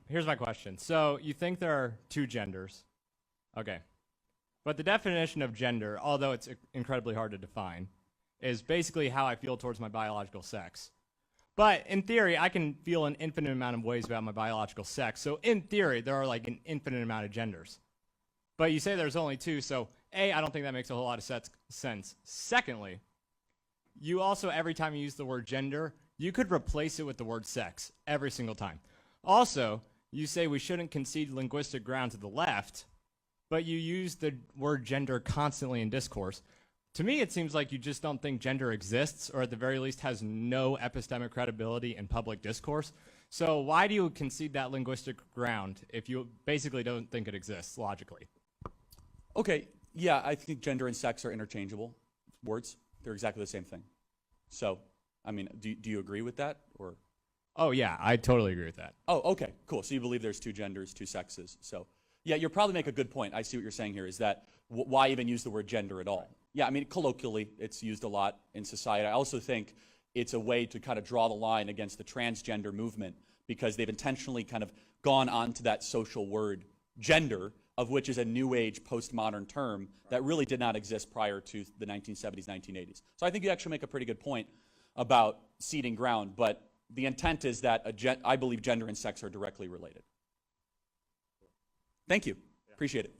here's my question. So you think there are two genders. Okay. But the definition of gender, although it's incredibly hard to define, is basically how I feel towards my biological sex. But in theory, I can feel an infinite amount of ways about my biological sex. So in theory, there are like an infinite amount of genders. But you say there's only two, so A, I don't think that makes a whole lot of sense. Secondly, you also, every time you use the word gender, you could replace it with the word sex every single time. Also, you say we shouldn't concede linguistic ground to the left, but you use the word gender constantly in discourse. To me, it seems like you just don't think gender exists, or at the very least has no epistemic credibility in public discourse. So why do you concede that linguistic ground if you basically don't think it exists logically? Okay, yeah, I think gender and sex are interchangeable words. They're exactly the same thing. So, I mean, do you agree with that? Or? Oh, yeah, I totally agree with that. Oh, okay, cool. So you believe there's two genders, two sexes. So, yeah, you'll probably make a good point. I see what you're saying here, is that why even use the word gender at all? Yeah, I mean, colloquially, it's used a lot in society. I also think it's a way to kind of draw the line against the transgender movement, because they've intentionally kind of gone onto that social word, gender, of which is a new age postmodern term that really did not exist prior to the 1970s, 1980s. So I think you actually make a pretty good point about ceding ground, but the intent is that I believe gender and sex are directly related. Thank you. Appreciate it.